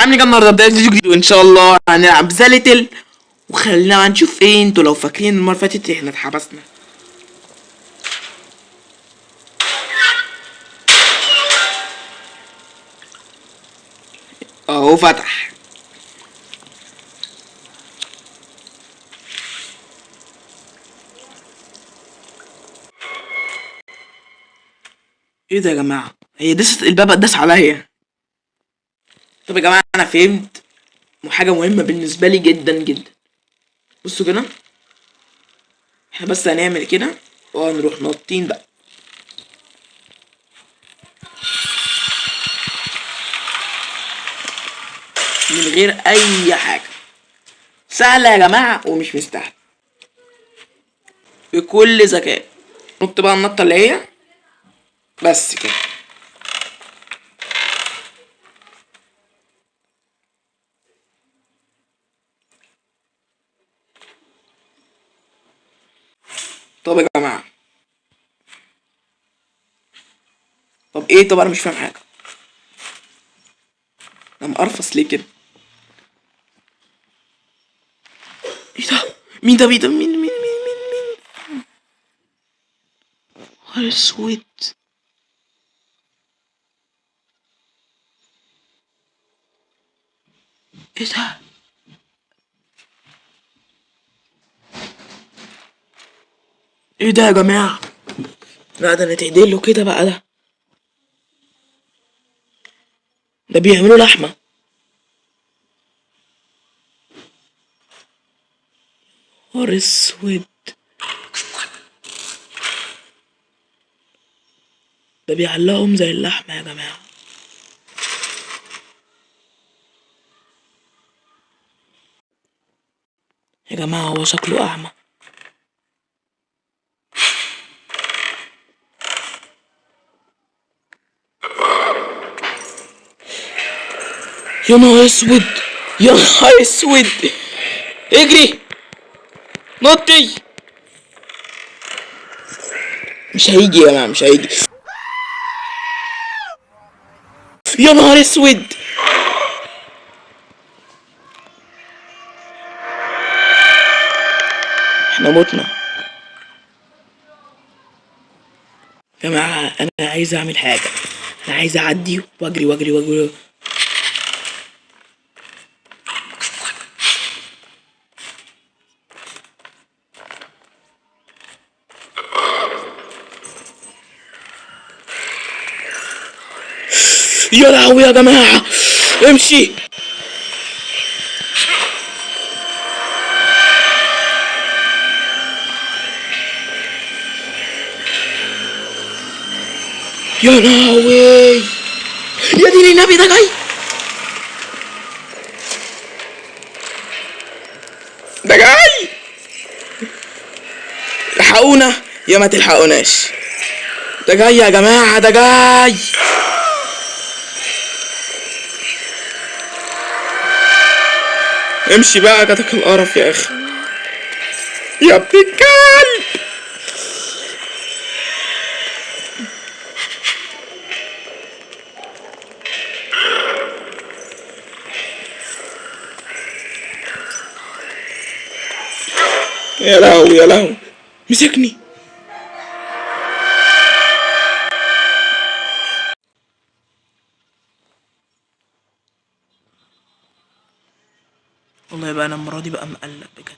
عاملين كام النهارده؟ بداية فيديو جديد وان شاء الله هنلعب زالتل. وخلينا نشوف ايه. انتوا لو فاكرين المره اللي فاتت احنا اتحبسنا اهو فتح. ايه ده يا جماعه؟ هي دست الباب داس عليا. طب يا جماعه انا فهمت حاجه مهمه بالنسبه لي جدا جدا. بصوا كده، احنا بس هنعمل كده وهنروح نطين بقى من غير اي حاجه. سهله يا جماعه ومش مستاهله، بكل ذكاء. نط بقى النطه اللي هي بس كده. طب يا جماعه، طب ايه؟ طب انا مش فاهم حاجه. انا مقرفص ليه كده؟ ايه ده؟ مين ده؟ مين؟ نهار اسود. ايه ده؟ ايه ده يا جماعه؟ لا ده نتعدل له كده بقى. ده بيعملوا لحمه. نهار اسود. ده بيعلقهم زي اللحمه يا جماعه. يا جماعه هو شكله اعمى. يا نهار اسود، يا نهار اسود. اجري، نطي. مش هيجي يا جماعه، مش هيجي. يا نهار اسود. احنا متنا يا جماعه. انا عايز اعمل حاجه. انا عايز اعدي واجري. يا لهوي يا جماعه، امشي. يا لهوي، يا دين النبي ده جاي. ده جاي. الحقونا يا ما تلحقوناش. ده جاي يا جماعة، ده جاي. امشي بقى، جاتك القرف يا اخي يا ابن الكلب. يا لهوي يا لهوي، مسكني. والله بقى انا المرة دي بقى مقلق بجد،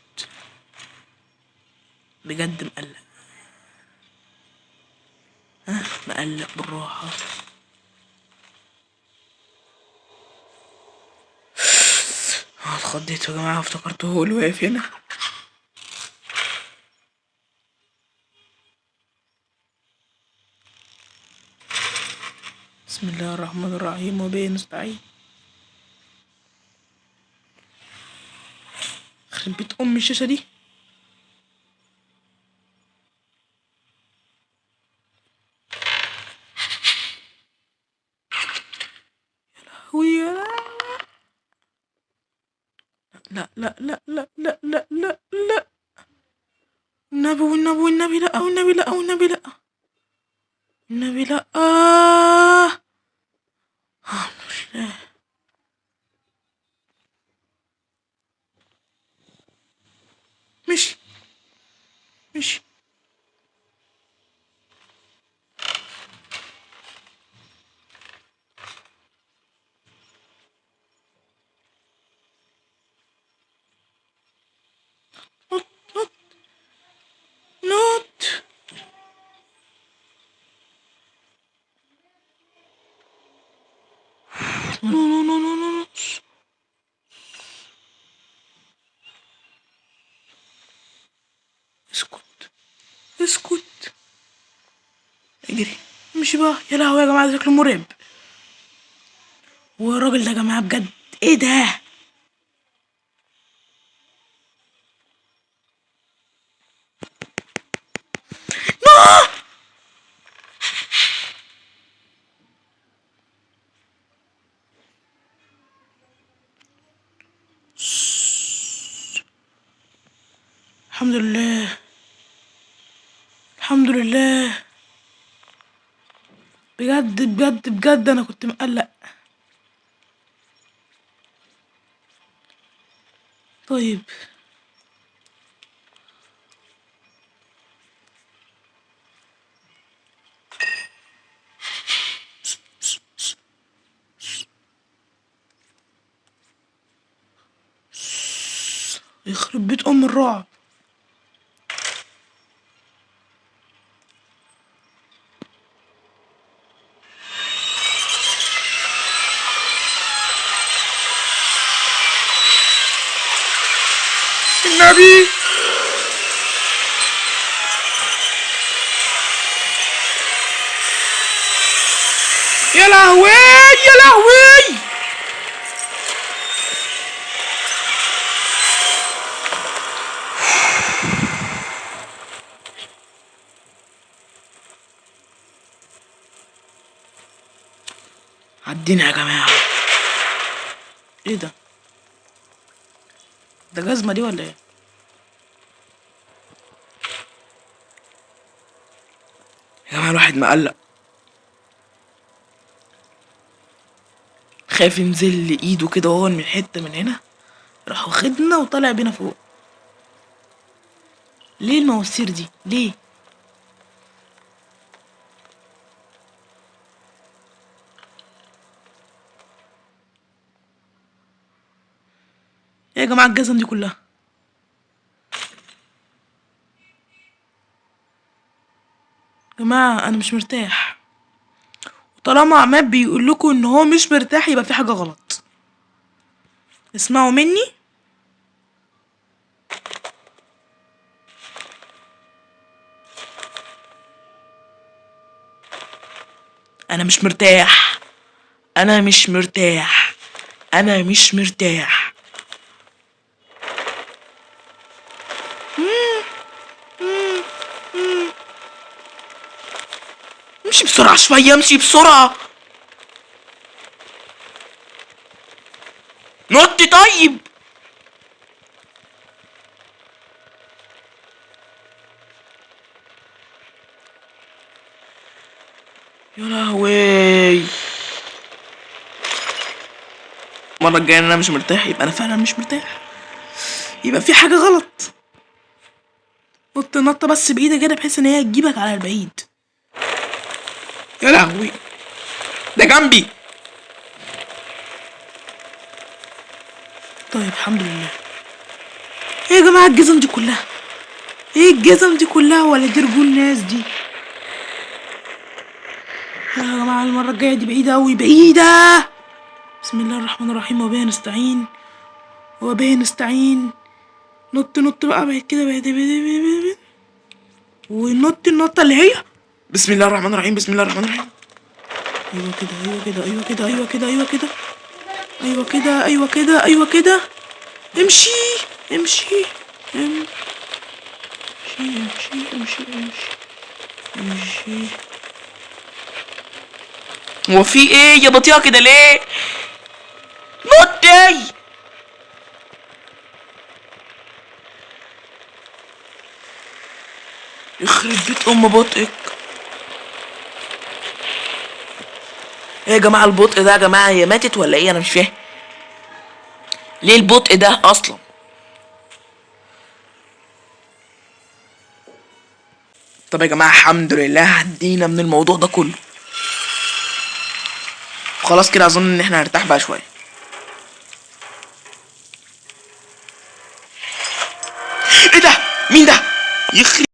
بجد مقلق. مقلق بالراحة. اتخضيت يا جماعة، افتكرته هو اللي واقف هنا. بسم الله الرحمن الرحيم وبه نستعين. خرب بيت ام الشاشة دي. ويا لا. والنبي لا، النبي لا. مش لا. نو نو نو نو. اسكت اسكت. اجري امشي بقى. يا لهوي يا جماعه ده شكله مرعب. والراجل ده يا جماعه بجد ايه ده؟ الحمد لله الحمد لله. بجد بجد بجد انا كنت مقلق. طيب يخرب بيت ام الرعب. النبي. يا لهوي يا لهوي. عدينا يا جماعة. ايه ده؟ ده جزمة دي ولا ايه؟ يا جماعة الواحد مقلق، خايف ينزل ايده كده وهو من حتة من هنا راح واخدنا وطالع بينا فوق. ليه المواسير دي ليه؟ ايه يا جماعة الجزم دي كلها؟ يا جماعة انا مش مرتاح. طالما عماد بيقول لكم ان هو مش مرتاح يبقى في حاجة غلط. اسمعوا مني. انا مش مرتاح انا مش مرتاح انا مش مرتاح. امشي بسرعة شوية امشي بسرعة. نط طيب. يا لهوي. المرة الجاية انا مش مرتاح يبقى انا فعلا مش مرتاح، يبقى في حاجة غلط. نط نطة بس بايدك كده بحيث ان هي تجيبك على البعيد. يا لهوي ده جنبي. طيب الحمد لله. ايه يا جماعة الجزم دي كلها؟ ايه الجزم دي كلها ولا دي رجول ناس دي؟ يا جماعة المرة الجاية دي بعيدة اوي بعيدة. بسم الله الرحمن الرحيم وبه نستعين وبه نستعين. نط نط بقى بعد كده بعد ونط النطة اللي هي بسم الله الرحمن الرحيم بسم الله الرحمن الرحيم. ايوه كده ايوه كده ايوه كده ايوه كده ايوه كده ايوه كده ايوه كده ايوه كده. امشي امشي امشي امشي امشي امشي امشي. هو في ايه يا بطيئة كده ليه؟ نطي. يخرب بيت ام بطئك. ايه يا جماعة البطء ده يا جماعة؟ هي ماتت ولا ايه؟ انا مش فاهم ليه البطء ده اصلا. طب يا جماعة الحمد لله عدينا من الموضوع ده كله. خلاص كده اظن ان احنا هنرتاح بقى شوية. ايه ده؟ مين ده؟ يخرب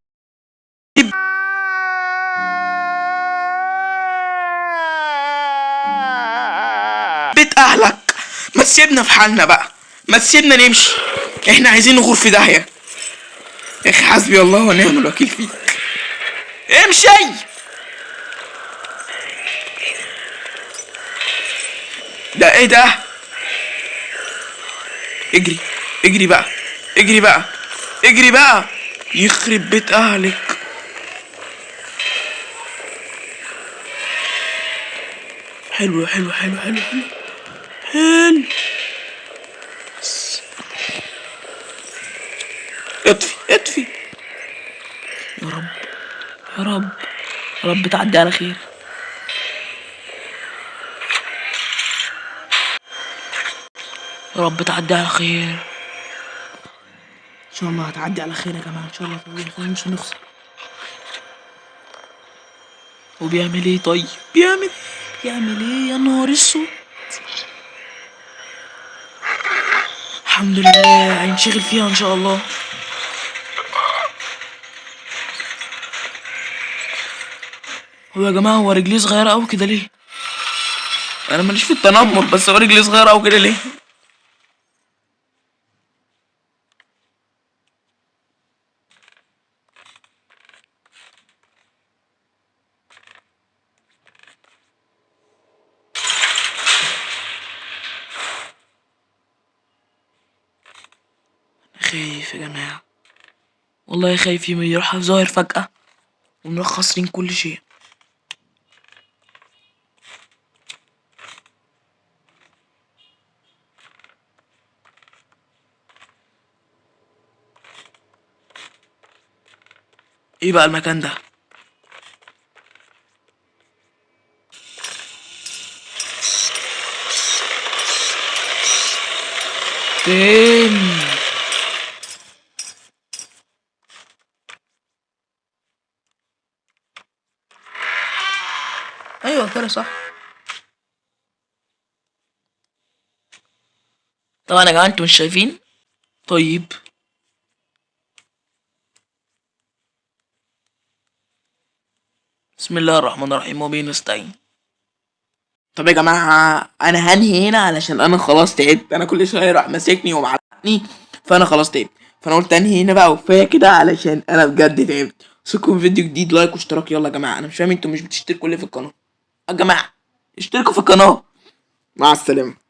بيت اهلك، ما تسيبنا في حالنا بقى، ما تسيبنا نمشي، احنا عايزين نغور في داهيه. يا اخي حسبي الله ونعم الوكيل فيك. امشي. ده ايه ده؟ اجري، اجري بقى، اجري بقى، اجري بقى، يخرب بيت اهلك. حلو حلو حلو حلو حلو حلو. اطفي اطفي. يا رب يا رب يا رب تعدي على خير. يا رب تعدي على خير. ان شاء الله هتعدي على خير يا جماعه، ان شاء الله هتعدي على خير، مش هنخسر. وبيعمل ايه طيب؟ بيعمل ايه يا نهار اسود؟ الحمد لله هينشغل فيها ان شاء الله. هو يا جماعه هو رجليه صغيره قوي كده ليه؟ انا ماليش في التنمر، بس هو رجليه صغيره قوي كده ليه؟ خايف يا جماعه، والله خايف يروح ظاهر فجأة ونروح خاسرين كل شيء. ايه بقى المكان ده؟ فين؟ ايوه كده صح. طبعا يا جماعه انتوا مش شايفين. طيب بسم الله الرحمن الرحيم وبه نستعين. طب يا جماعه انا هنهي هنا علشان انا خلاص تعبت، انا كل شويه يروح ماسكني ومعلقني، فانا خلاص تعبت، فانا قلت انهي هنا بقى وكفايه كده علشان انا بجد تعبت. اشوفكم في فيديو جديد، لايك واشتراك، يلا يا جماعه. انا مش فاهم انتوا مش بتشتركوا ليه في القناه يا جماعه؟ اشتركوا في القناه. مع السلامه.